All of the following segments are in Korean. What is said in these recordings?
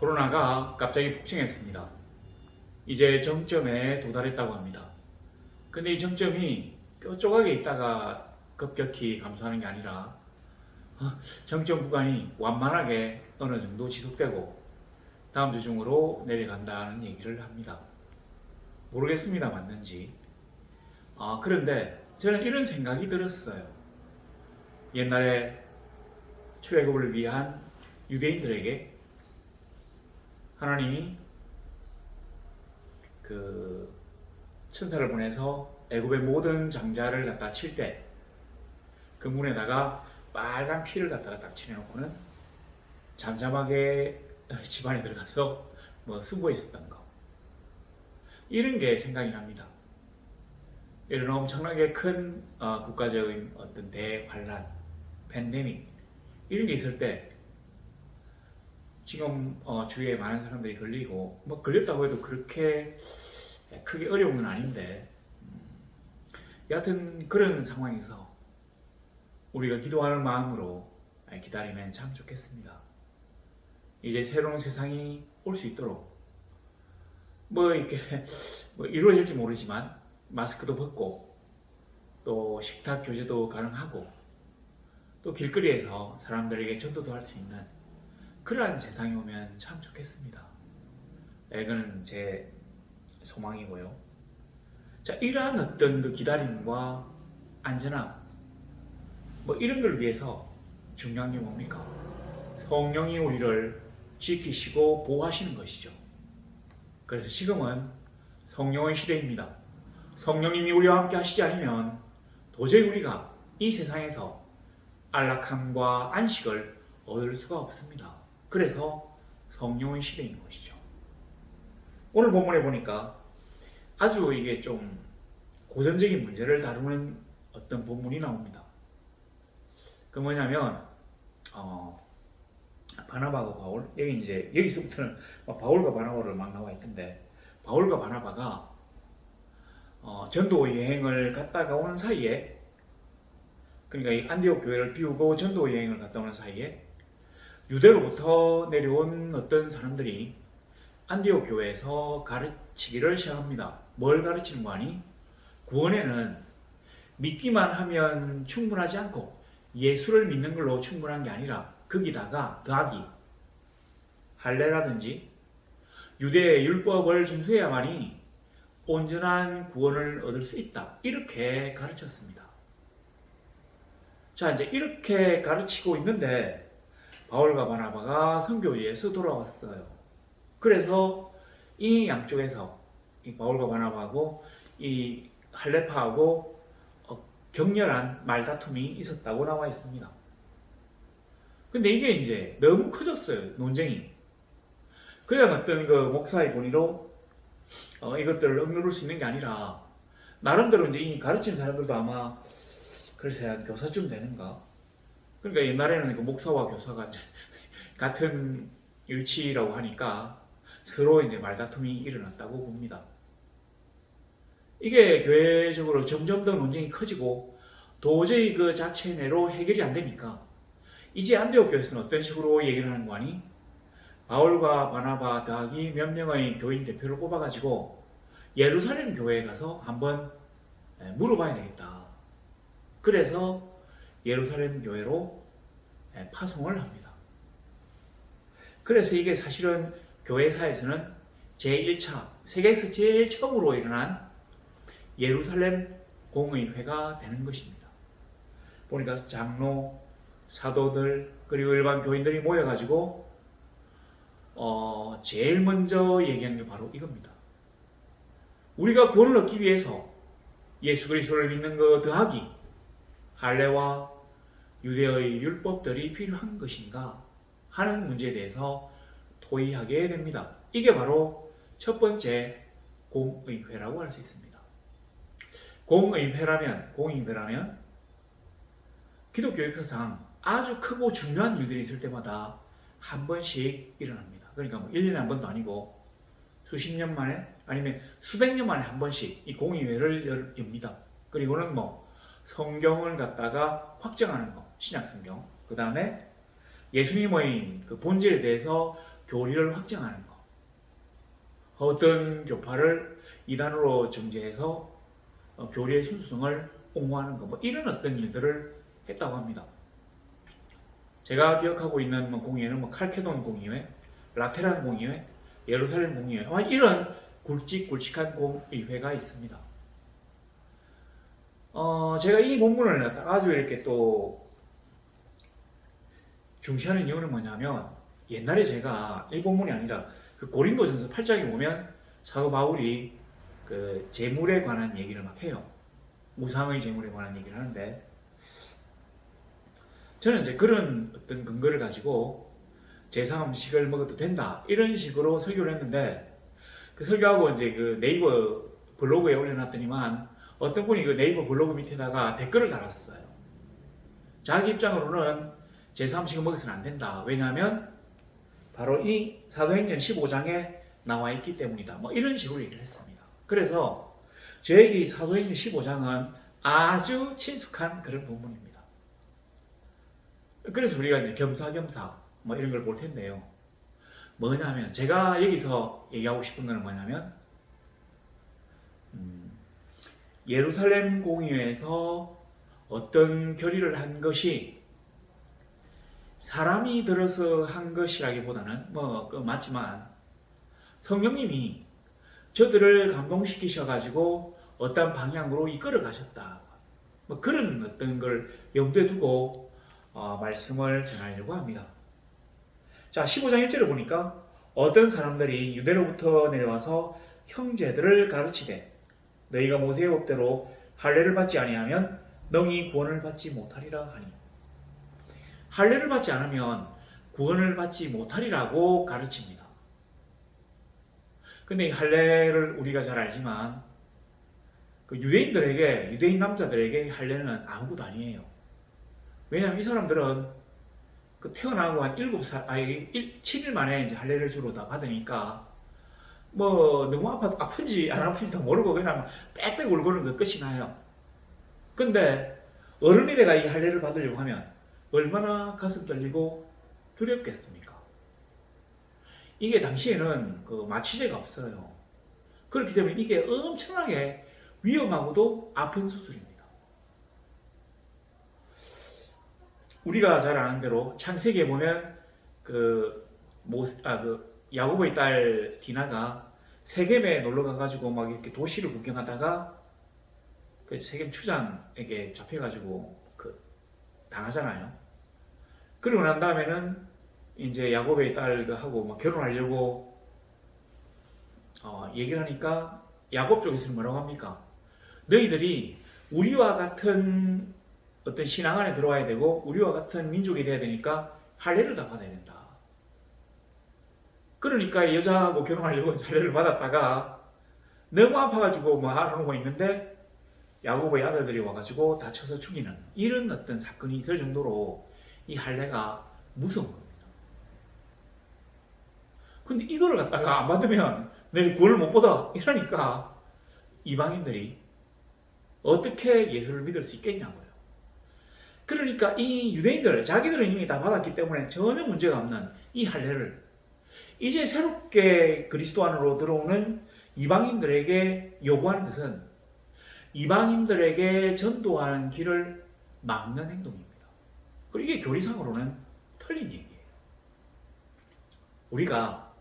코로나가 갑자기 폭증했습니다. 이제 정점에 도달했다고 합니다. 근데 이 정점이 뾰족하게 있다가 급격히 감소하는 게 아니라 정점 구간이 완만하게 어느 정도 지속되고 다음 주 중으로 내려간다는 얘기를 합니다. 모르겠습니다, 맞는지. 그런데 저는 이런 생각이 들었어요. 옛날에 출애굽을 위한 유대인들에게 하나님이 그 천사를 보내서 애굽의 모든 장자를 갖다 칠 때 그 문에다가 빨간 피를 갖다가 딱 칠해놓고는 잠잠하게 집안에 들어가서 숨어 있었던 거, 이런 게 생각이 납니다. 이런 엄청나게 큰 국가적인 어떤 대환란, 팬데믹, 이런 게 있을 때 지금 주위에 많은 사람들이 걸리고 걸렸다고 해도 그렇게 크게 어려운 건 아닌데, 여하튼 그런 상황에서 우리가 기도하는 마음으로 기다리면 참 좋겠습니다. 이제 새로운 세상이 올 수 있도록 이렇게 이루어질지 모르지만 마스크도 벗고 또 식탁 교제도 가능하고 또 길거리에서 사람들에게 전도도 할 수 있는 그러한 세상이 오면 참 좋겠습니다. 이거는 제 소망이고요. 자, 이러한 어떤 그 기다림과 안전함, 이런 걸 위해서 중요한 게 뭡니까? 성령이 우리를 지키시고 보호하시는 것이죠. 그래서 지금은 성령의 시대입니다. 성령님이 우리와 함께 하시지 않으면 도저히 우리가 이 세상에서 안락함과 안식을 얻을 수가 없습니다. 그래서 성령의 시대인 것이죠. 오늘 본문에 보니까 아주 이게 좀 고전적인 문제를 다루는 어떤 본문이 나옵니다. 그 뭐냐면 바나바하고 바울, 여기서부터는 바울과 바나바를 막 나와 있던데, 바울과 바나바가 전도 여행을 갔다가 오는 사이에, 그러니까 이 안디옥 교회를 비우고 전도 여행을 갔다 오는 사이에 유대로부터 내려온 어떤 사람들이 안디옥 교회에서 가르치기를 시작합니다. 뭘 가르치는 거 아니? 구원에는 믿기만 하면 충분하지 않고 예수를 믿는 걸로 충분한 게 아니라 거기다가 더하기 할례라든지 유대의 율법을 준수해야만이 온전한 구원을 얻을 수 있다, 이렇게 가르쳤습니다. 자, 이제 이렇게 가르치고 있는데 바울과 바나바가 선교지에서 돌아왔어요. 그래서 이 양쪽에서 이 바울과 바나바하고 이 할례파하고 격렬한 말다툼이 있었다고 나와 있습니다. 근데 이게 이제 너무 커졌어요, 논쟁이. 그냥 어떤 그 목사의 권위로 이것들을 억누를 수 있는 게 아니라, 나름대로 이제 이 가르치는 사람들도 아마 글쎄 한 교사쯤 되는가? 그러니까 옛날에는 그 목사와 교사가 같은 위치라고 하니까 서로 이제 말다툼이 일어났다고 봅니다. 이게 교회적으로 점점 더 논쟁이 커지고 도저히 그 자체 내로 해결이 안 되니까 이제 안디옥 교회에서는 어떤 식으로 얘기를 하는 거 아니? 바울과 바나바 더하기 몇 명의 교인 대표를 뽑아가지고 예루살렘 교회에 가서 한번 물어봐야 되겠다. 그래서 예루살렘 교회로 파송을 합니다. 그래서 이게 사실은 교회사에서는 제1차, 세계에서 제일 처음으로 일어난 예루살렘 공의회가 되는 것입니다. 보니까 장로, 사도들, 그리고 일반 교인들이 모여가지고 제일 먼저 얘기한 게 바로 이겁니다. 우리가 구원을 얻기 위해서 예수 그리스도를 믿는 것 더하기 할례와 유대의 율법들이 필요한 것인가 하는 문제에 대해서 토의하게 됩니다. 이게 바로 첫 번째 공의회라고 할 수 있습니다. 공의회라면 기독교 역사상 아주 크고 중요한 일들이 있을 때마다 한 번씩 일어납니다. 그러니까 1년에 한 번도 아니고 수십 년 만에 아니면 수백 년 만에 한 번씩 이 공의회를 엽니다. 그리고는 성경을 갖다가 확정하는 거, 신약 성경. 그 다음에 예수님의 그 본질에 대해서 교리를 확정하는 거, 어떤 교파를 이단으로 정죄해서 교리의 순수성을 옹호하는 거, 뭐 이런 어떤 일들을 했다고 합니다. 제가 기억하고 있는 공의회는 칼케돈 공의회, 라테란 공의회, 예루살렘 공의회, 이런 굵직굵직한 공의회가 있습니다. 제가 이 본문을 아주 이렇게 또 중시하는 이유는 뭐냐면, 옛날에 제가 이 본문이 아니라 그 고린도전서 8장에 보면 사도 바울이 그 재물에 관한 얘기를 막 해요. 우상의 재물에 관한 얘기를 하는데, 저는 이제 그런 어떤 근거를 가지고 제사 음식을 먹어도 된다 이런 식으로 설교를 했는데, 그 설교하고 이제 그 네이버 블로그에 올려놨더니만 어떤 분이 그 네이버 블로그 밑에다가 댓글을 달았어요. 자기 입장으로는 제사 음식을 먹어서는 안 된다. 왜냐하면 바로 이 사도행전 15장에 나와 있기 때문이다. 뭐 이런 식으로 얘기를 했습니다. 그래서 저에게 이 사도행전 15장은 아주 친숙한 그런 본문입니다. 그래서 우리가 이제 겸사겸사 뭐 이런 걸 볼 텐데요. 뭐냐면, 제가 여기서 얘기하고 싶은 것은 뭐냐면, 예루살렘 공의회에서 어떤 결의를 한 것이 사람이 들어서 한 것이라기보다는 맞지만 성령님이 저들을 감동시키셔가지고 어떤 방향으로 이끌어 가셨다. 그런 어떤 걸 염두에 두고 말씀을 전하려고 합니다. 자, 15장 1절을 보니까 어떤 사람들이 유대로부터 내려와서 형제들을 가르치되 너희가 모세의 법대로 할례를 받지 아니하면 너희 구원을 받지 못하리라 하니, 할례를 받지 않으면 구원을 받지 못하리라고 가르칩니다. 근데 이 할례를 우리가 잘 알지만 그 유대인 남자들에게 할례는 아무것도 아니에요. 왜냐하면 이 사람들은 그 태어나고 한 7일 만에 이제 할례를 주로 다 받으니까 너무 아픈지 안 아픈지도 모르고 그냥 빽빽 울고는 그 끝이 나요. 근데 어른이 내가 이 할례를 받으려고 하면 얼마나 가슴 떨리고 두렵겠습니까? 이게 당시에는 그 마취제가 없어요. 그렇기 때문에 이게 엄청나게 위험하고도 아픈 수술입니다. 우리가 잘 아는 대로 창세기에 보면 야곱의 딸 디나가 세겜에 놀러 가가지고 막 이렇게 도시를 구경하다가 그 세겜 추장에게 잡혀가지고 당하잖아요. 그리고 난 다음에는 이제 야곱의 딸하고 막 결혼하려고 얘기를 하니까 야곱 쪽에서는 뭐라고 합니까? 너희들이 우리와 같은 어떤 신앙 안에 들어와야 되고 우리와 같은 민족이 돼야 되니까 할례를 다 받아야 된다. 그러니까 여자하고 결혼하려고 할례를 받았다가 너무 아파가지고 하고 있는데 야곱의 아들들이 와가지고 다쳐서 죽이는 이런 어떤 사건이 있을 정도로 이 할례가 무서운 겁니다. 근데 이거를 갖다가 안 받으면 내 구원을 못 받아 이러니까 이방인들이 어떻게 예수를 믿을 수 있겠냐고요. 그러니까 이 유대인들, 자기들은 이미 다 받았기 때문에 전혀 문제가 없는 이 할례를 이제 새롭게 그리스도 안으로 들어오는 이방인들에게 요구하는 것은 이방인들에게 전도하는 길을 막는 행동입니다. 그리고 이게 교리상으로는 틀린 얘기예요. 우리가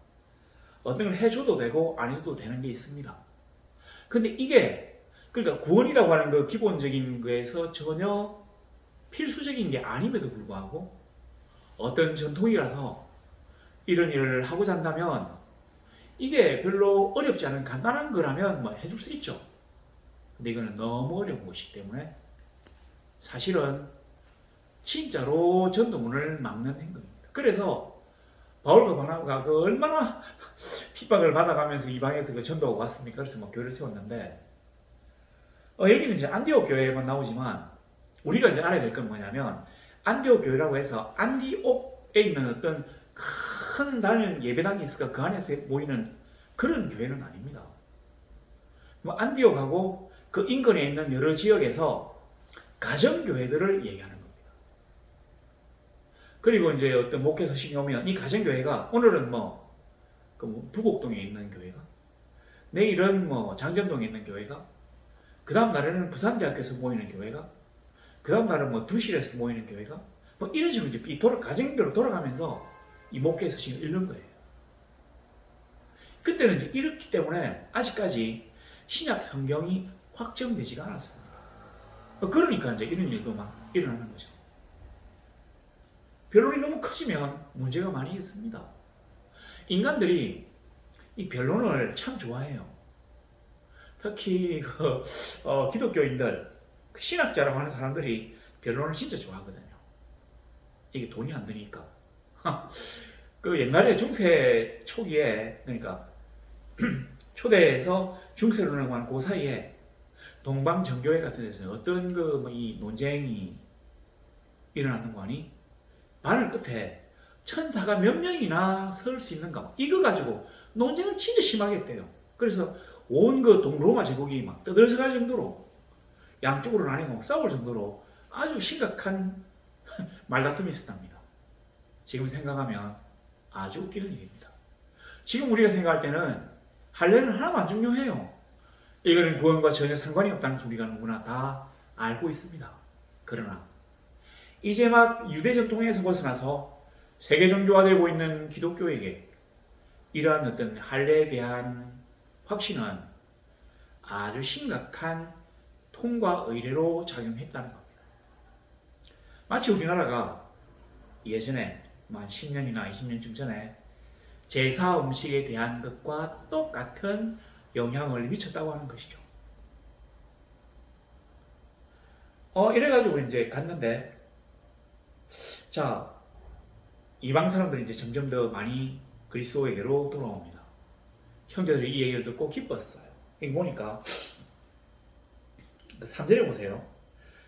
어떤 걸 해줘도 되고 안 해줘도 되는 게 있습니다. 근데 이게 그러니까 구원이라고 하는 그 기본적인 거에서 전혀 필수적인 게 아님에도 불구하고 어떤 전통이라서 이런 일을 하고자 한다면 이게 별로 어렵지 않은 간단한 거라면 해줄 수 있죠. 근데 이거는 너무 어려운 것이기 때문에 사실은 진짜로 전도문을 막는 행동입니다. 그래서 바울과 바나바가 얼마나 핍박을 받아가면서 이방에서 전도하고 왔습니까? 그래서 교회를 세웠는데 여기는 이제 안디옥 교회만 나오지만 우리가 이제 알아야 될 건 뭐냐면 안디옥 교회라고 해서 안디옥에 있는 어떤 큰 단일 예배당이 있을까 그 안에서 모이는 그런 교회는 아닙니다. 안디옥하고 그 인근에 있는 여러 지역에서 가정교회들을 얘기하는 겁니다. 그리고 이제 어떤 목회 서신이 오면 이 가정교회가 오늘은 뭐 부곡동에 있는 교회가, 내일은 뭐 장전동에 있는 교회가, 그 다음 날에는 부산대학교에서 모이는 교회가, 그 다음 날은 뭐 두실에서 모이는 교회가, 뭐 이런 식으로 이제 가정별로 돌아가면서 이 목회 소식을 읽는 거예요. 그때는 이제 이렇기 때문에 아직까지 신약 성경이 확정되지가 않았습니다. 그러니까 이제 이런 일도 막 일어나는 거죠. 변론이 너무 커지면 문제가 많이 있습니다. 인간들이 이 변론을 참 좋아해요. 특히 기독교인들, 신학자라고 하는 사람들이 변론을 진짜 좋아하거든요. 이게 돈이 안 드니까. 그 옛날에 중세 초기에, 그러니까 초대에서 중세로 넘어간 그 사이에 동방정교회 같은 데서 어떤 이 논쟁이 일어나는 거 아니? 바늘 끝에 천사가 몇 명이나 설 수 있는가? 이거 가지고 논쟁을 진짜 심하게 했대요. 그래서 온 동로마 제국이 막 떠들썩할 정도로 양쪽으로 나뉘고 싸울 정도로 아주 심각한 말다툼이 있었답니다. 지금 생각하면 아주 웃기는 일입니다. 지금 우리가 생각할 때는 할례는 하나도 안 중요해요. 이거는 구원과 전혀 상관이 없다는 걸 우리가 누구나 다 알고 있습니다. 그러나 이제 막 유대 전통에서 벗어나서 세계 종교화되고 있는 기독교에게 이러한 어떤 할례에 대한 확신은 아주 심각한 통과 의례로 작용했다는 겁니다. 마치 우리나라가 예전에 한 10년이나 20년쯤 전에 제사 음식에 대한 것과 똑같은 영향을 미쳤다고 하는 것이죠. 이래가지고 이제 갔는데, 자, 이방 사람들이 이제 점점 더 많이 그리스도에게로 돌아옵니다. 형제들이 이 얘기를 듣고 기뻤어요. 여기 보니까 3절에 보세요.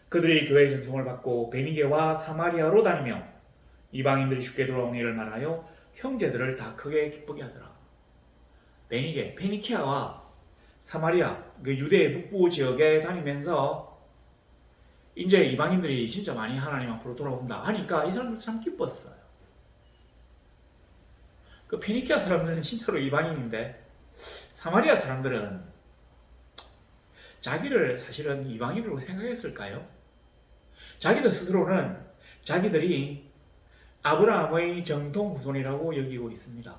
그들이 교회 전송을 받고 베니게와 사마리아로 다니며 이방인들이 쉽게 돌아온 일을 말하여 형제들을 다 크게 기쁘게 하더라. 베니게, 페니키아와 사마리아, 그 유대 북부 지역에 다니면서 이제 이방인들이 진짜 많이 하나님 앞으로 돌아온다 하니까 이 사람들 참 기뻤어요. 그 페니키아 사람들은 진짜로 이방인인데 사마리아 사람들은 자기를 사실은 이방인으로 생각했을까요? 자기들 스스로는 자기들이 아브라함의 정통 후손이라고 여기고 있습니다.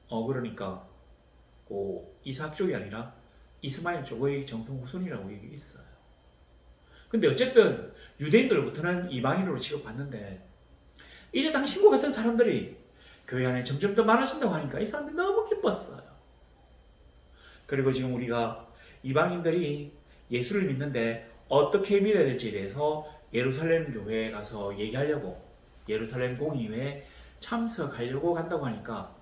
그러니까 이삭 쪽이 아니라 이스마엘 쪽의 정통 후손이라고 여기고 있어요. 근데 어쨌든 유대인들로부터는 이방인으로 취급받는데 이제 당신과 같은 사람들이 교회 안에 점점 더 많아진다고 하니까 이 사람들이 너무 기뻤어요. 그리고 지금 우리가 이방인들이 예수를 믿는데 어떻게 믿어야 될지에 대해서 예루살렘 교회에 가서 얘기하려고 예루살렘 공의회에 참석하려고 간다고 하니까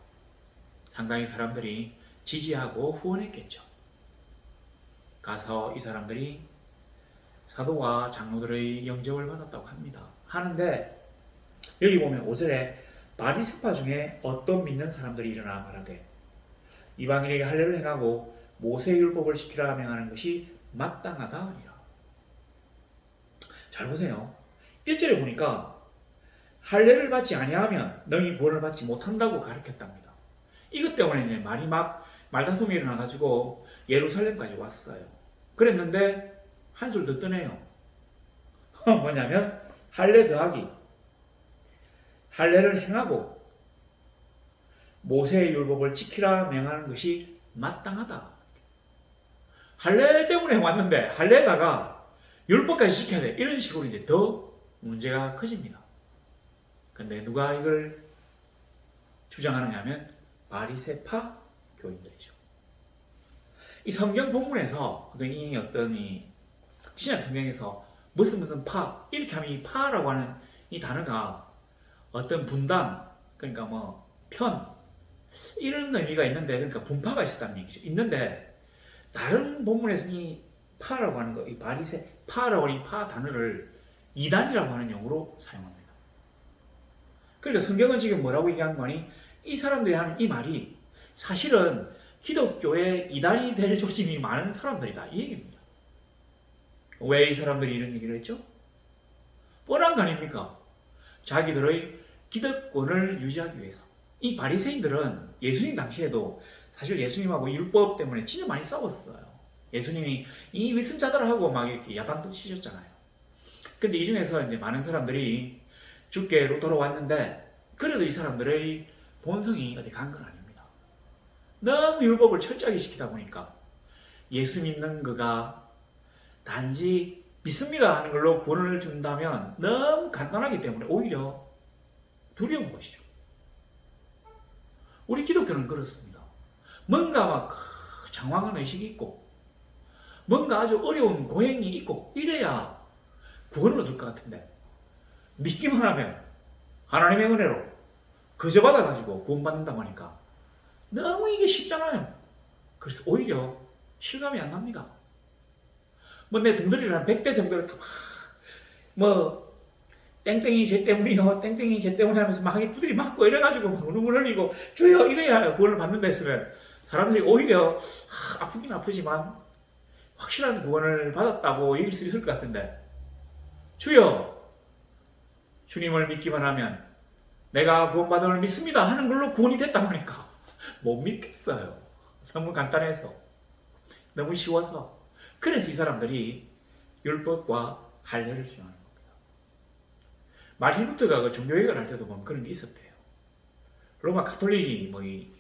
상당히 사람들이 지지하고 후원했겠죠. 가서 이 사람들이 사도와 장로들의 영접을 받았다고 합니다. 하는데 여기 보면 5절에 바리새파 중에 어떤 믿는 사람들이 일어나 말하되 이방인에게 할례를 행하고 모세율법을 지키라 명하는 것이 마땅하다 하니라. 잘 보세요. 1절에 보니까 할례를 받지 아니하면 너희 구원을 받지 못한다고 가르쳤답니다. 이것 때문에 이제 말다툼이 일어나가지고 예루살렘까지 왔어요. 그랬는데 한술 더 뜨네요. 뭐냐면 할례 더하기, 할례를 행하고 모세의 율법을 지키라 명하는 것이 마땅하다. 할례 때문에 왔는데 할례다가 율법까지 지켜야 돼. 이런 식으로 이제 더 문제가 커집니다. 근데 누가 이걸 주장하느냐 하면 바리새파 교인들이죠. 이 성경 본문에서 이 어떤 신약 성경에서 무슨 파 이렇게 하면 이 파라고 하는 이 단어가 어떤 분당 그러니까 편 이런 의미가 있는데 그러니까 분파가 있었다는 얘기죠. 있는데 다른 본문에서는 이 파라고 하는 거, 이 바리새파라고 하는 이 파 단어를 이단이라고 하는 용어로 사용합니다. 그러니까 성경은 지금 뭐라고 얘기하는 거니? 이 사람들이 하는 이 말이 사실은 기독교에 이단이 될 조짐이 많은 사람들이다. 이 얘기입니다. 왜 이 사람들이 이런 얘기를 했죠? 뻔한 거 아닙니까? 자기들의 기득권을 유지하기 위해서. 이 바리새인들은 예수님 당시에도 사실 예수님하고 율법 때문에 진짜 많이 싸웠어요. 예수님이 이 위선자들하고 막 이렇게 야단도 치셨잖아요. 근데 이 중에서 이제 많은 사람들이 주께로 돌아왔는데 그래도 이 사람들의 본성이 어디 간 건 아닙니다. 너무 율법을 철저하게 지키다 보니까 예수 믿는 그가 단지 믿습니다 하는 걸로 구원을 준다면 너무 간단하기 때문에 오히려 두려운 것이죠. 우리 기독교는 그렇습니다. 뭔가 막 장황한 의식이 있고 뭔가 아주 어려운 고행이 있고 이래야 구원을 얻을 것 같은데 믿기만 하면 하나님의 은혜로 그저 받아가지고 구원받는다고 하니까 너무 이게 쉽잖아요. 그래서 오히려 실감이 안 납니다. 뭐 내 등들이를 한 100배 정도 이렇게 뭐 땡땡이 쟤 때문이요 땡땡이 쟤 때문에 하면서 막 두드리 맞고 이래가지고 눈물 흘리고 주여 이래야 구원을 받는다 했으면 사람들이 오히려 아프긴 아프지만 확실한 구원을 받았다고 얘기할 수 있을 것 같은데 주여 주님을 믿기만 하면 내가 구원받음을 믿습니다 하는 걸로 구원이 됐다고 하니까 못 믿겠어요. 너무 간단해서 너무 쉬워서 그래서 이 사람들이 율법과 할례를 주장하는 겁니다. 마틴 루터가 그 종교개혁을 할 때도 보면 그런 게 있었대요. 로마 카톨릭이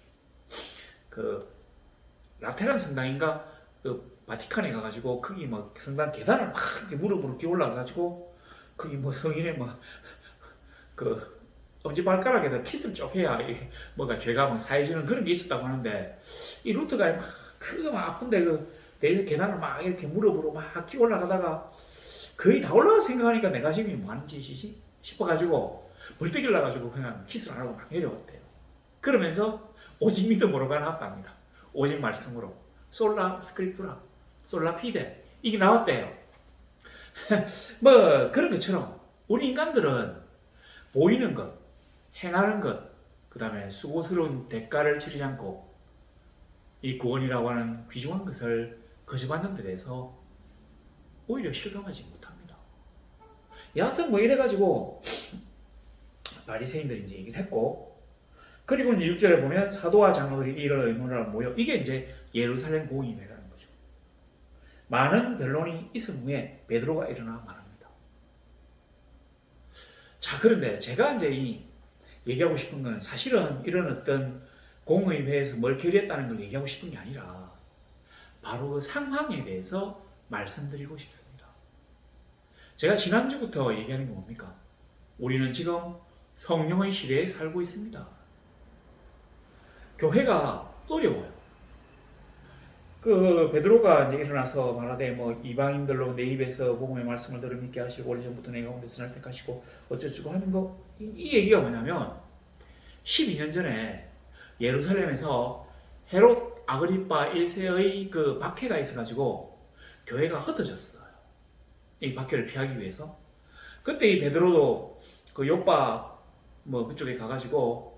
그 라테란 성당인가 그 바티칸에 가가지고 거기 뭐 성당 계단을 막 이렇게 무릎으로 끼 올라가가지고 거기 뭐 성인의 그 엄지발가락에다 키스를 쭉 해야 뭐가 죄가 뭐 사해지는 그런 게 있었다고 하는데 이 루터가 막 그거 막 아픈데 내일 계단을 막 이렇게 무릎으로 막 끼 올라가다가 거의 다 올라가 생각하니까 내가 지금 뭐 하는 짓이지 싶어가지고 벌떡 일어나가지고 그냥 키스를 안 하고 막 내려왔대요. 그러면서 오직 믿음으로 나왔답니다. 오직 말씀으로 솔라 스크립투라 솔라 피데 이게 나왔대요. 뭐 그런 것처럼 우리 인간들은 보이는 것, 행하는 것, 그 다음에 수고스러운 대가를 치르지 않고 이 구원이라고 하는 귀중한 것을 거저받는 데 대해서 오히려 실감하지 못합니다. 여하튼 뭐 이래가지고 바리새인들이 이제 얘기를 했고 그리고 이제 6절에 보면 사도와 장로들이 이를 의논하러 모여 이게 이제 예루살렘 공의회라는 거죠. 많은 변론이 있은 후에 베드로가 일어나 말합니다. 자, 그런데 제가 이제 얘기하고 싶은 건 사실은 이런 어떤 공의회에서 뭘 결의했다는 걸 얘기하고 싶은 게 아니라 바로 그 상황에 대해서 말씀드리고 싶습니다. 제가 지난주부터 얘기하는 게 뭡니까? 우리는 지금 성령의 시대에 살고 있습니다. 교회가 어려워요. 그 베드로가 이제 일어나서 말하되 뭐 이방인들로 내 입에서 복음의 말씀을 들어 믿게 하시고 오래전부터 내 가운데 선을 택하시고 어쩌고 하는 거 이 얘기가 뭐냐면 12년 전에 예루살렘에서 헤롯 아그리파 1세의 그 박해가 있어가지고 교회가 흩어졌어요. 이 박해를 피하기 위해서. 그때 이 베드로도 그 요빠 뭐 그쪽에 가가지고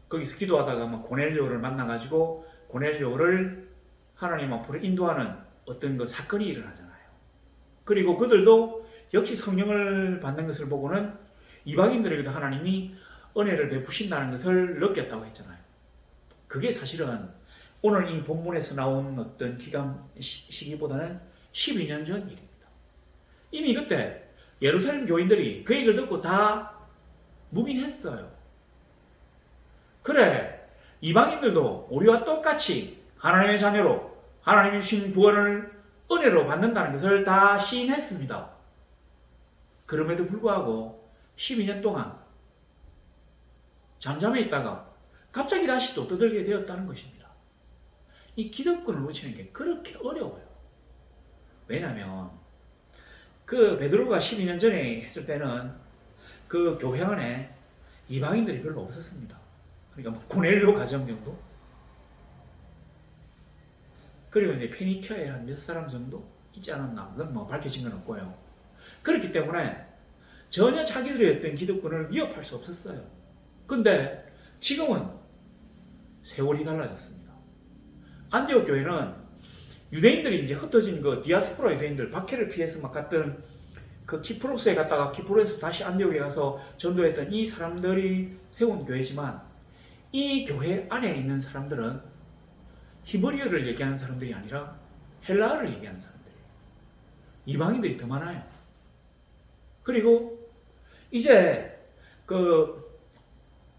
거기서 기도하다가 뭐 고넬료를 만나가지고 고넬료를 하나님 앞으로 인도하는 어떤 그 사건이 일어나잖아요. 그리고 그들도 역시 성령을 받는 것을 보고는 이방인들에게도 하나님이 은혜를 베푸신다는 것을 느꼈다고 했잖아요. 그게 사실은 오늘 이 본문에서 나온 어떤 시기보다는 12년 전 일입니다. 이미 그때 예루살렘 교인들이 그 얘기를 듣고 다 묵인했어요. 그래, 이방인들도 우리와 똑같이 하나님의 자녀로 하나님이 주신 구원을 은혜로 받는다는 것을 다 시인했습니다. 그럼에도 불구하고 12년 동안 잠잠해 있다가 갑자기 다시 또 떠들게 되었다는 것입니다. 이 기득권을 놓치는 게 그렇게 어려워요. 왜냐하면 그 베드로가 12년 전에 했을 때는 그 교회 안에 이방인들이 별로 없었습니다. 그러니까 뭐 고넬료 가정 정도? 그리고 이제 페니키아에 한 몇 사람 정도 있지 않았나? 그건 뭐 밝혀진 건 없고요. 그렇기 때문에 전혀 자기들의 어떤 기득권을 위협할 수 없었어요. 근데 지금은 세월이 달라졌습니다. 안디옥 교회는 유대인들이 이제 흩어진 그 디아스포라 유대인들 박해를 피해서 막 갔던 그 키프로스에 갔다가 키프로스에서 다시 안디옥에 가서 전도했던 이 사람들이 세운 교회지만 이 교회 안에 있는 사람들은 히브리어를 얘기하는 사람들이 아니라 헬라어를 얘기하는 사람들이에요. 이방인들이 더 많아요. 그리고 이제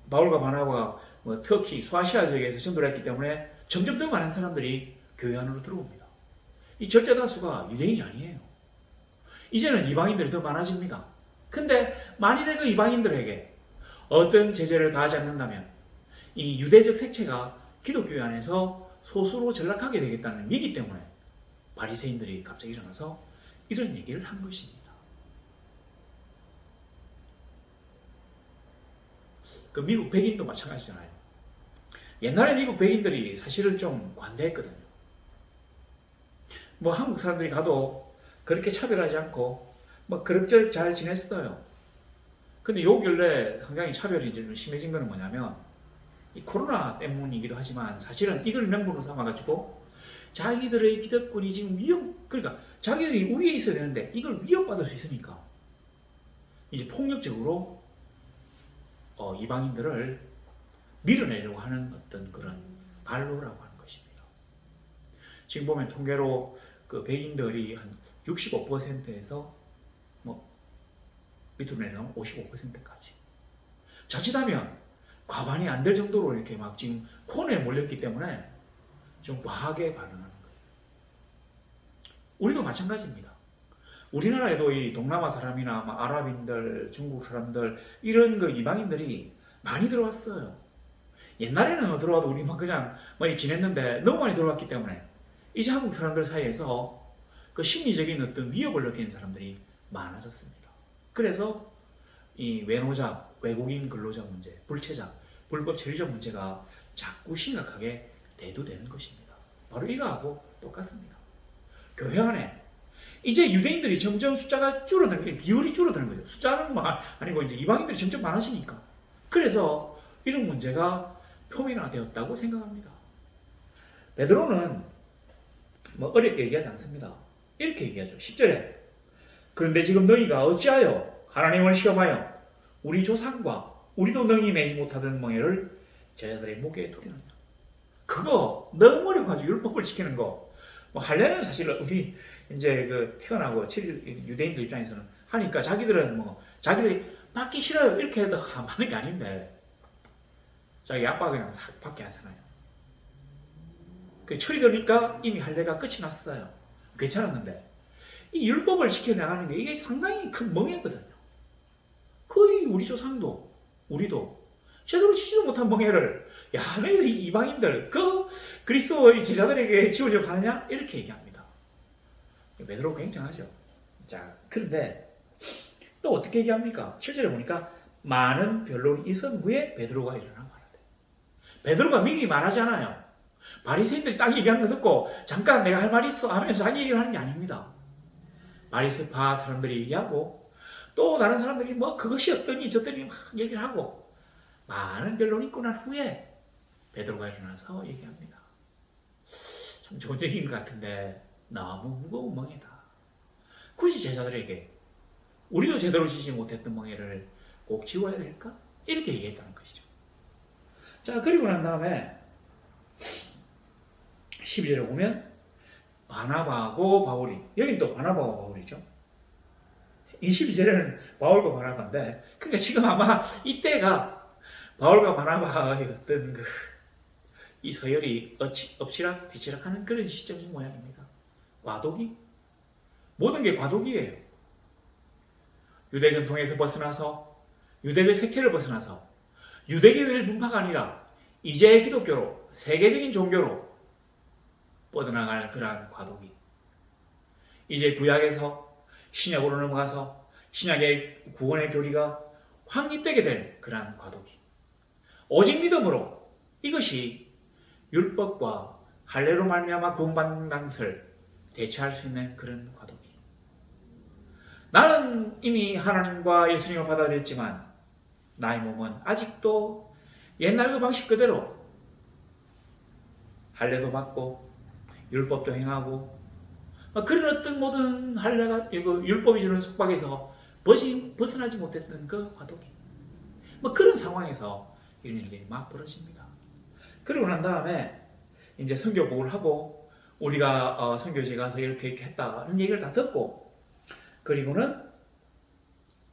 바울과 바나바가 터키, 소아시아 지역에서 전도를 했기 때문에 점점 더 많은 사람들이 교회 안으로 들어옵니다. 이 절대 다수가 유대인이 아니에요. 이제는 이방인들이 더 많아집니다. 근데 만일에 그 이방인들에게 어떤 제재를 가하지 않는다면 이 유대적 색채가 기독교 안에서 소수로 전락하게 되겠다는 위기 때문에 바리새인들이 갑자기 일어나서 이런 얘기를 한 것입니다. 그 미국 백인도 마찬가지잖아요. 옛날에 미국 백인들이 사실은 좀 관대했거든요. 한국 사람들이 가도 그렇게 차별하지 않고 그럭저럭 잘 지냈어요. 근데 요 근래 상당히 차별이 이제 좀 심해진 거는 뭐냐면 이 코로나 때문이기도 하지만 사실은 이걸 명분으로 삼아가지고 자기들의 기득권이 지금 그러니까 자기들이 우위에 있어야 되는데 이걸 위협받을 수 있으니까 이제 폭력적으로 이방인들을 밀어내려고 하는 어떤 그런 발로라고 하는 것입니다. 지금 보면 통계로 그 백인들이 한 65%에서 밑으로 내려가면 55%까지. 자칫하면 과반이 안 될 정도로 이렇게 지금 코너에 몰렸기 때문에 좀 과하게 반응하는 거예요. 우리도 마찬가지입니다. 우리나라에도 이 동남아 사람이나 아랍인들, 중국 사람들 이런 이방인들이 많이 들어왔어요. 옛날에는 들어와도 우리 그냥 많이 지냈는데 너무 많이 들어왔기 때문에 이제 한국 사람들 사이에서 그 심리적인 어떤 위협을 느끼는 사람들이 많아졌습니다. 그래서 이 외노자, 외국인 근로자 문제, 불체자, 불법 체류자 문제가 자꾸 심각하게 대두되는 것입니다. 바로 이거하고 똑같습니다. 교회 안에 이제 유대인들이 점점 숫자가 줄어드는 거예요. 비율이 줄어드는 거죠. 숫자는 아니고 이제 이방인들이 점점 많아지니까. 그래서 이런 문제가 표면화되었다고 생각합니다. 베드로는 어렵게 얘기하지 않습니다. 이렇게 얘기하죠. 10절에 그런데 지금 너희가 어찌하여 하나님을 시험하여 우리 조상과 우리도 능히 매지 못하던 멍에를 제자들의 목에 두려느냐. 그거 너무 어려워가지고 율법을 지키는 거. 할례는 사실 우리 이제 태어나고 유대인들 입장에서는 하니까 자기들이 받기 싫어요 이렇게 해도 하는 게 아닌데 자기 아빠가 그냥 싹 받게 하잖아요. 철이 들으니까 이미 할례가 끝이 났어요. 괜찮았는데 이 율법을 지켜나가는 게 이게 상당히 큰 멍해거든요. 거의 우리 조상도 우리도 제대로 지지도 못한 멍해를 너희 이방인들 그리스도의 제자들에게 지우려고 하느냐 이렇게 얘기합니다. 베드로 굉장하죠. 자, 그런데 또 어떻게 얘기합니까? 7절에 보니까 많은 변론이 있은 후에 베드로가 일어나 말하대. 베드로가 미리 말하지 않아요. 바리새인들이 딱 얘기하는 거 듣고 잠깐 내가 할 말이 있어 하면서 자기 얘기를 하는 게 아닙니다. 바리새파 사람들이 얘기하고 또 다른 사람들이 그것이 어떠니 저떠니 막 얘기를 하고 많은 변론이 있고 난 후에 베드로가 일어나서 얘기합니다. 참 좋은 얘기인 것 같은데 너무 무거운 멍해다. 굳이 제자들에게 우리도 제대로 지지 못했던 멍해를 꼭 지워야 될까? 이렇게 얘기했다는 것이죠. 자, 그리고 난 다음에 12절에 보면 바나바하고 바울이, 여기는 또 바나바와 바울이죠. 22절에는 바울과 바나바인데, 그러니까 지금 아마 이때가 바울과 바나바의 어떤 이 서열이 엎치락 뒤치락 하는 그런 시점인 모양입니다. 과도기? 모든 게 과도기예요. 유대 전통에서 벗어나서, 유대의 색채를 벗어나서, 유대교의 문파가 아니라 이제 기독교로, 세계적인 종교로 뻗어나갈 그러한 과도기. 이제 구약에서 신약으로 넘어가서 신약의 구원의 교리가 확립되게 된 그러한 과도기. 오직 믿음으로 이것이 율법과 할례로 말미암아 구원받는 것을 대체할 수 있는 그런 과도기. 나는 이미 하나님과 예수님을 받아들였지만 나의 몸은 아직도 옛날 그 방식 그대로 할례도 받고 율법도 행하고 그런 어떤 모든 할례가 율법이 주는 속박에서 벗어나지 못했던 그 과도기. 그런 상황에서 이런 일들이 막 벌어집니다. 그리고 난 다음에 이제 선교복을 하고 우리가 선교지 가서 이렇게 했다는 얘기를 다 듣고 그리고는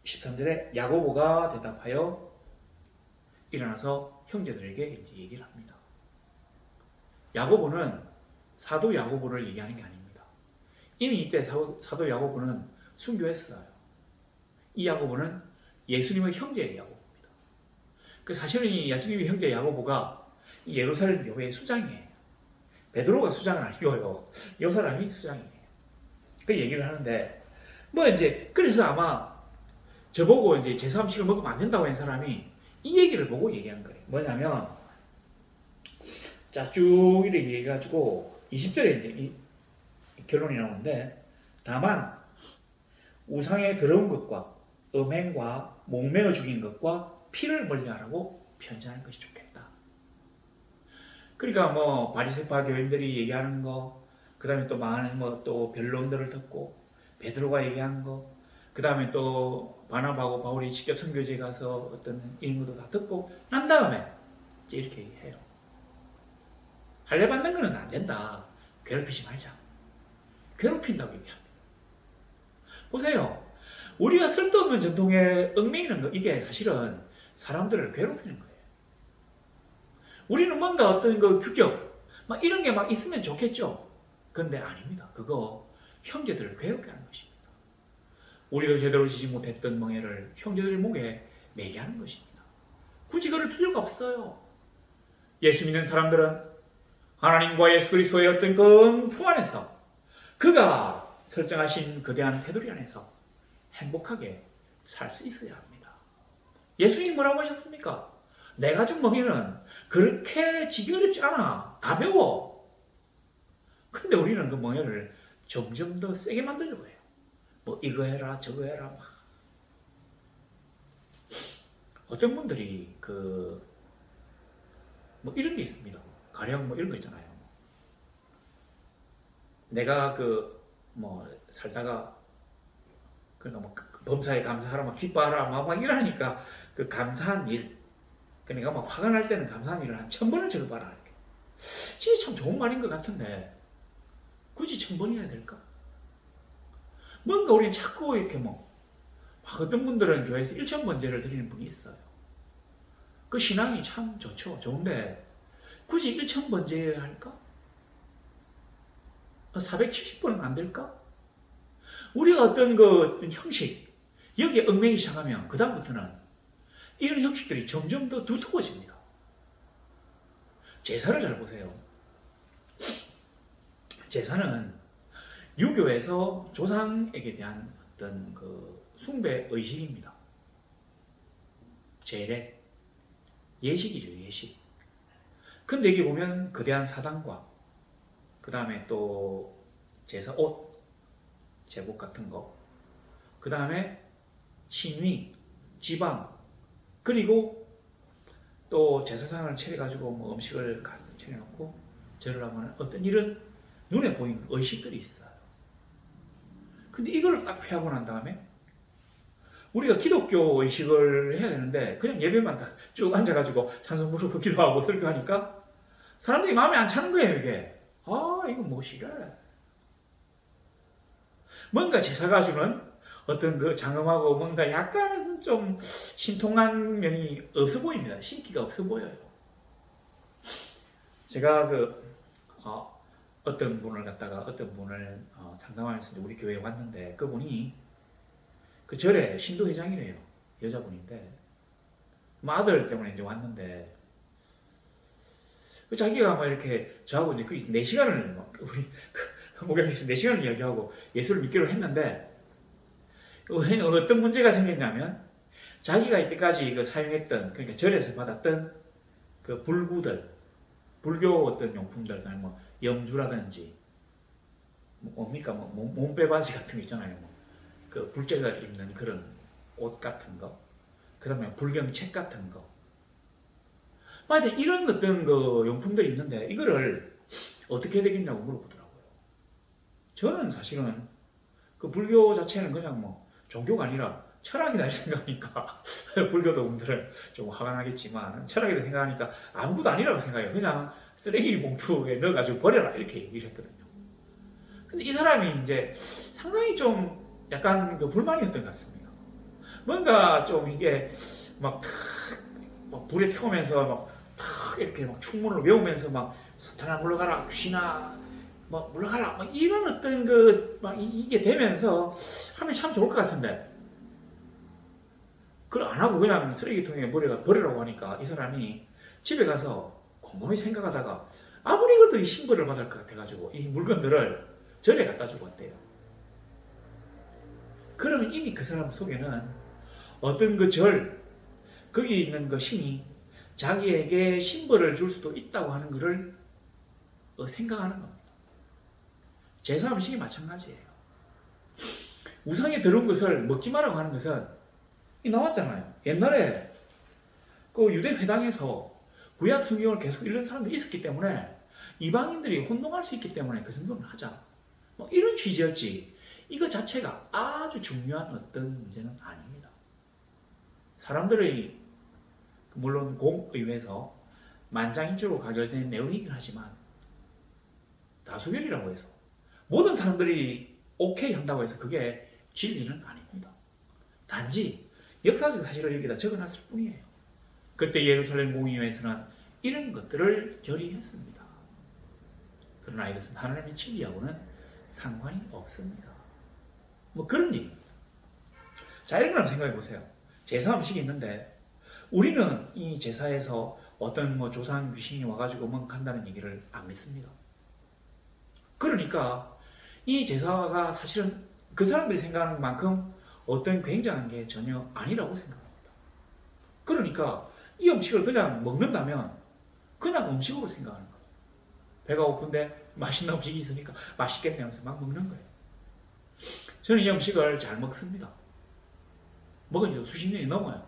13절에 야고보가 대답하여 일어나서 형제들에게 이제 얘기를 합니다. 야고보는 사도 야고보를 얘기하는 게 아닙니다. 이미 이때 사도 야고보는 순교했어요. 이 야고보는 예수님의 형제 야고보입니다. 그 사실은 이 예수님의 형제 야고보가 예루살렘 교회의 수장이에요. 베드로가 수장은 아니고요. 이 사람이 수장이에요. 그 얘기를 하는데 뭐 이제 그래서 아마 저보고 이제 제3식을 먹으면 안 된다고 한 사람이 이 얘기를 보고 얘기한 거예요. 뭐냐면 자 쭉 이렇게 얘기해가지고 20절에 이제 이 결론이 나오는데 다만 우상에 더러운 것과 음행과 목매어 죽인 것과 피를 멀리하라고 편지하는 것이 좋겠다. 그러니까 뭐 바리새파 교인들이 얘기하는 거, 그 다음에 또 많은 뭐 또 변론들을 듣고 베드로가 얘기한 거, 그 다음에 또 바나바하고 바울이 직접 선교지에 가서 어떤 임무도 다 듣고 난 다음에 이제 이렇게 해요. 할례 받는 거는 안 된다. 괴롭히지 말자. 괴롭힌다고 얘기합니다. 보세요. 우리가 쓸데없는 전통에 얽매이는 거 이게 사실은 사람들을 괴롭히는 거예요. 우리는 뭔가 어떤 그 규격 막 이런 게 막 있으면 좋겠죠. 그런데 아닙니다. 그거 형제들을 괴롭게 하는 것입니다. 우리도 제대로 지지 못했던 멍에를 형제들 목에 매게 하는 것입니다. 굳이 그럴 필요가 없어요. 예수 믿는 사람들은 하나님과 예수 그리스도의 어떤 그 품 안에서 그가 설정하신 거대한 테두리 안에서 행복하게 살 수 있어야 합니다. 예수님 뭐라고 하셨습니까? 내가 준 멍에는 그렇게 지기 어렵지 않아. 가벼워. 근데 우리는 그 멍에를 점점 더 세게 만들려고 해요. 뭐 이거 해라 저거 해라 막. 어떤 분들이 뭐 이런 게 있습니다. 가령 뭐 이런 거 있잖아요. 내가 뭐 살다가 그러니까 뭐 범사에 감사하라 막 기뻐하라 막 이러니까 그 감사한 일 그러니까 막 화가 날 때는 감사한 일을 한 1000번을 적어봐라 이렇게. 진짜 참 좋은 말인 것 같은데 굳이 1000번이나 될까? 뭔가 우리는 자꾸 이렇게 어떤 분들은 교회에서 1000번제를 드리는 분이 있어요. 그 신앙이 참 좋죠. 좋은데 굳이 1000번제 할까? 470번은 안 될까? 우리가 어떤 어떤 형식 여기에 얽매이기 시작하면 그 다음부터는 이런 형식들이 점점 더 두터워집니다. 제사를 잘 보세요. 제사는 유교에서 조상에게 대한 어떤 숭배 의식입니다. 제례, 예식이죠, 예식. 근데 여기 보면 거대한 사당과 그 다음에 또 제사 옷, 제복 같은 거, 그 다음에 신위, 지방, 그리고 또 제사상을 차려가지고 뭐 음식을 차려놓고 절을 하면 어떤 이런 눈에 보이는 의식들이 있어요. 근데 이걸 딱 피하고 난 다음에 우리가 기독교 의식을 해야 되는데 그냥 예배만 쭉 앉아가지고 찬송 부르고 기도하고 설교하니까 사람들이 마음에 안 차는 거예요. 이게 이거 뭐 싫어. 뭔가 제사가 주는 어떤 그 장엄하고 뭔가 약간 좀 신통한 면이 없어 보입니다. 신기가 없어 보여요. 제가 어떤 분을 상담하면서 우리 교회에 왔는데 그분이 그 절에 신도회장이래요. 여자분인데 아들 때문에 이제 왔는데 자기가 막 이렇게 저하고 이제 4시간을 우리 목양에서 4시간을 이야기하고 예수를 믿기로 했는데 어떤 문제가 생겼냐면 자기가 이때까지 사용했던 그러니까 절에서 받았던 그 불구들 불교 어떤 용품들 뭐 염주라든지 뭡니까 몸빼바지 같은 거 있잖아요. 그 불제가 입는 그런 옷 같은 거, 그 다음에 불경책 같은 거. 맞아, 이런 어떤 용품들이 있는데 이거를 어떻게 되겠냐고 물어보더라고요. 저는 사실은 그 불교 자체는 그냥 종교가 아니라 철학이다 이렇게 생각하니까 불교도분들은 좀 화가 나겠지만 철학이다 생각하니까 아무것도 아니라고 생각해요. 그냥 쓰레기 봉투에 넣어가지고 버려라 이렇게 얘기를 했거든요. 근데 이 사람이 이제 상당히 좀 약간 그 불만이었던 것 같습니다. 뭔가 좀 이게 막 불에 태우면서 막 이렇게 막 충문을 외우면서 막 사탄아 물러가라 귀신아 뭐 물러가라 막 이런 어떤 그 막 이게 되면서 하면 참 좋을 것 같은데 그걸 안 하고 그냥 쓰레기통에 버리라고 하니까 이 사람이 집에 가서 곰곰이 생각하다가 아무리 그래도 이 신고를 받을 것 같아가지고 이 물건들을 절에 갖다 주고 왔대요. 그러면 이미 그 사람 속에는 어떤 그 절, 거기 있는 그 신이 자기에게 신벌을 줄 수도 있다고 하는 것을 생각하는 겁니다. 제사음식이 마찬가지예요. 우상에 들어온 것을 먹지 말라고 하는 것은 이 나왔잖아요. 옛날에 그 유대 회당에서 구약 성경을 계속 읽는 사람들이 있었기 때문에 이방인들이 혼동할 수 있기 때문에 그 정도는 하자. 뭐 이런 취지였지. 이거 자체가 아주 중요한 어떤 문제는 아닙니다. 사람들의 물론 공의회에서 만장일치로 가결된 내용이긴 하지만 다수결이라고 해서 모든 사람들이 오케이 한다고 해서 그게 진리는 아닙니다. 단지 역사적 사실을 여기다 적어놨을 뿐이에요. 그때 예루살렘 공의회에서는 이런 것들을 결의했습니다. 그러나 이것은 하나님의 진리하고는 상관이 없습니다. 뭐 그런 얘기입니다. 자, 이런 걸 생각해 보세요. 제사 음식이 있는데 우리는 이 제사에서 어떤 뭐 조상 귀신이 와가지고 뭔가 한다는 얘기를 안 믿습니다. 그러니까 이 제사가 사실은 그 사람들이 생각하는 만큼 어떤 굉장한 게 전혀 아니라고 생각합니다. 그러니까 이 음식을 그냥 먹는다면 그냥 음식으로 생각하는 거예요. 배가 고픈데 맛있는 음식이 있으니까 맛있겠네 하면서 막 먹는 거예요. 저는 이 음식을 잘 먹습니다. 먹은 지 수십 년이 넘어요.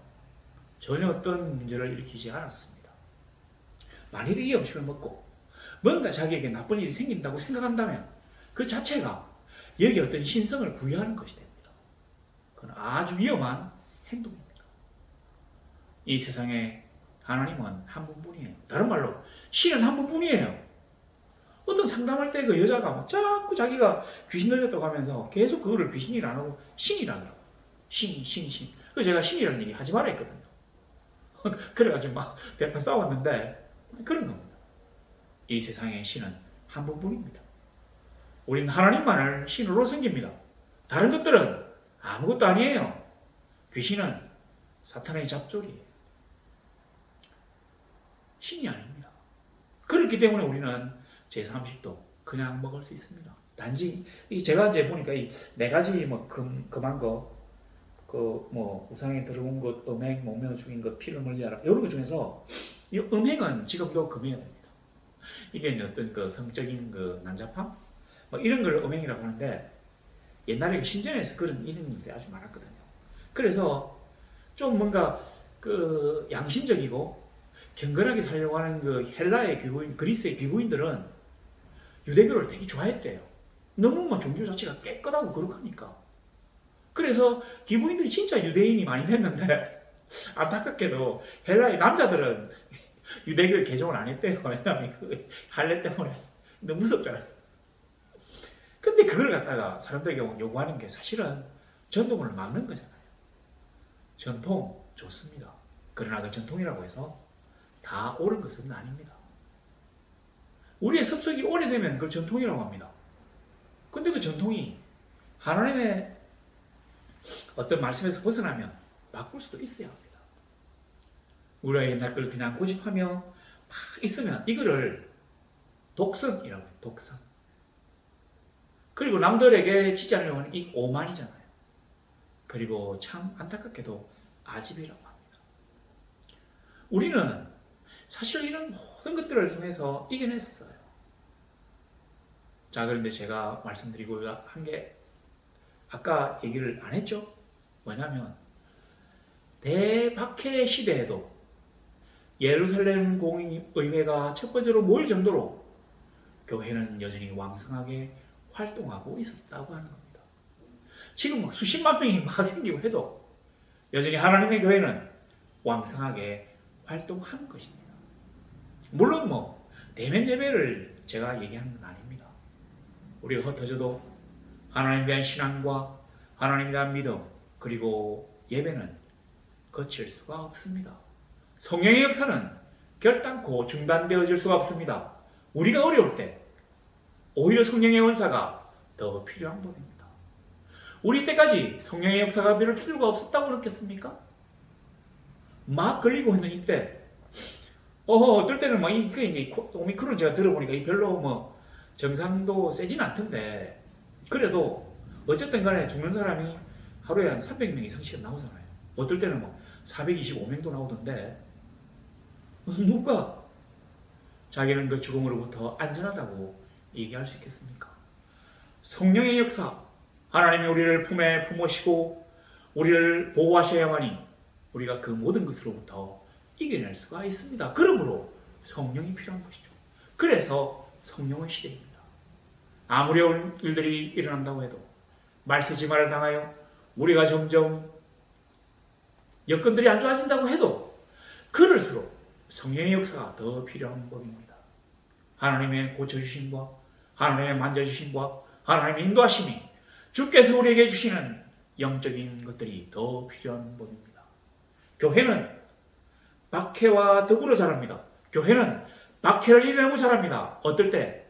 전혀 어떤 문제를 일으키지 않았습니다. 만일 이 음식을 먹고 뭔가 자기에게 나쁜 일이 생긴다고 생각한다면 그 자체가 여기에 어떤 신성을 부여하는 것이 됩니다. 그건 아주 위험한 행동입니다. 이 세상에 하나님은 한 분뿐이에요. 다른 말로 신은 한 분뿐이에요. 어떤 상담할 때 그 여자가 막 자꾸 자기가 귀신 들렸다고 하면서 계속 그거를 귀신이라 안 하고 신이라고. 신. 그래서 제가 신이라는 얘기 하지 말라 했거든요. 그래가지고 막 대판 싸웠는데 그런 겁니다. 이 세상에 신은 한 분뿐입니다. 우리는 하나님만을 신으로 섬깁니다. 다른 것들은 아무것도 아니에요. 귀신은 사탄의 잡종이에요. 신이 아닙니다. 그렇기 때문에 우리는 제3식도 그냥 먹을 수 있습니다. 단지 제가 이제 보니까 이 네 가지 뭐 금한 거, 그 뭐 우상에 들어온 것, 음행, 목명 죽인 것, 피를 멀리하라 이런 것 중에서 이 음행은 지금도 금해야 됩니다. 이게 어떤 그 성적인 그 난잡함, 뭐 이런 걸 음행이라고 하는데 옛날에 신전에서 그런 이름들이 아주 많았거든요. 그래서 좀 뭔가 그 양심적이고 경건하게 살려고 하는 그 헬라의 귀부인, 그리스의 귀부인들은 유대교를 되게 좋아했대요. 너무 막 종교 자체가 깨끗하고 거룩하니까. 그래서 귀부인들이 진짜 유대인이 많이 됐는데 안타깝게도 헬라의 남자들은 유대교에 개종을 안 했대요. 왜냐하면 그 할례 때문에 너무 무섭잖아요. 근데 그걸 갖다가 사람들에게 요구하는 게 사실은 전통을 막는 거잖아요. 전통 좋습니다. 그러나 그 전통이라고 해서 다 옳은 것은 아닙니다. 우리의 습속이 오래되면 그걸 전통이라고 합니다. 근데 그 전통이 하나님의 어떤 말씀에서 벗어나면 바꿀 수도 있어야 합니다. 우리가 옛날 걸 그냥 고집하며 막 있으면 이거를 독선이라고 해요. 독선. 그리고 남들에게 지지 않으려고 하는 이 오만이잖아요. 그리고 참 안타깝게도 아집이라고 합니다. 우리는 사실 이런 모든 것들을 통해서 이겨냈어요. 자, 그런데 제가 말씀드리고 한 게 아까 얘기를 안 했죠? 뭐냐면 대박해 시대에도 예루살렘 공의회가 첫 번째로 모일 정도로 교회는 여전히 왕성하게 활동하고 있었다고 하는 겁니다. 지금 막 수십만 명이 막 생기고 해도 여전히 하나님의 교회는 왕성하게 활동하는 것입니다. 물론 대면 예배를 제가 얘기하는 건 아닙니다. 우리가 흩어져도 하나님에 대한 신앙과 하나님에 대한 믿음 그리고 예배는 거칠 수가 없습니다. 성령의 역사는 결단코 중단되어질 수가 없습니다. 우리가 어려울 때 오히려 성령의 원사가 더 필요한 법입니다. 우리 때까지 성령의 역사가 별 필요가 없었다고 느꼈습니까? 막 걸리고 있는 이때 어떨 때는 이게 오미크론 제가 들어보니까 별로 정상도 세진 않던데 그래도 어쨌든 간에 죽는 사람이 하루에 한 300명 이상씩 나오잖아요. 어떨 때는 425명도 나오던데 누가 자기는 그 죽음으로부터 안전하다고 얘기할 수 있겠습니까? 성령의 역사, 하나님이 우리를 품에 품으시고 우리를 보호하셔야만이 우리가 그 모든 것으로부터 이겨낼 수가 있습니다. 그러므로 성령이 필요한 것이죠. 그래서 성령의 시대입니다. 아무리 어려운 일들이 일어난다고 해도 말세지마를 당하여 우리가 점점 여건들이 안 좋아진다고 해도 그럴수록 성령의 역사가 더 필요한 법입니다. 하나님의 고쳐주심과 하나님의 만져주심과 하나님의 인도하심이 주께서 우리에게 주시는 영적인 것들이 더 필요한 법입니다. 교회는 박해와 더불어 자랍니다. 교회는 박해를 이겨내고 자랍니다. 어떨 때?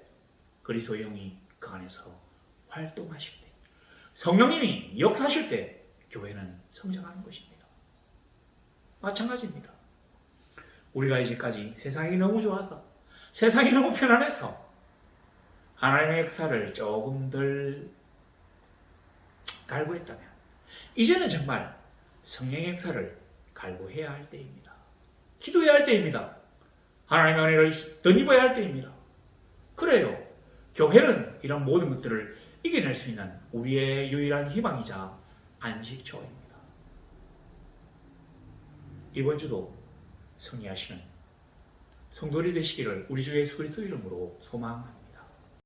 그리스도의 영이 그 안에서 활동하실 때, 성령님이 역사하실 때 교회는 성장하는 것입니다. 마찬가지입니다. 우리가 이제까지 세상이 너무 좋아서 세상이 너무 편안해서 하나님의 역사를 조금 덜 갈구했다면 이제는 정말 성령의 역사를 갈구해야 할 때입니다. 기도해야 할 때입니다. 하나님의 은혜를 덧입어야 할 때입니다. 그래요. 교회는 이런 모든 것들을 이겨낼 수 있는 우리의 유일한 희망이자 안식처입니다. 이번 주도 승리하시는 성도들이 되시기를 우리 주 예수 그리스도 이름으로 소망합니다.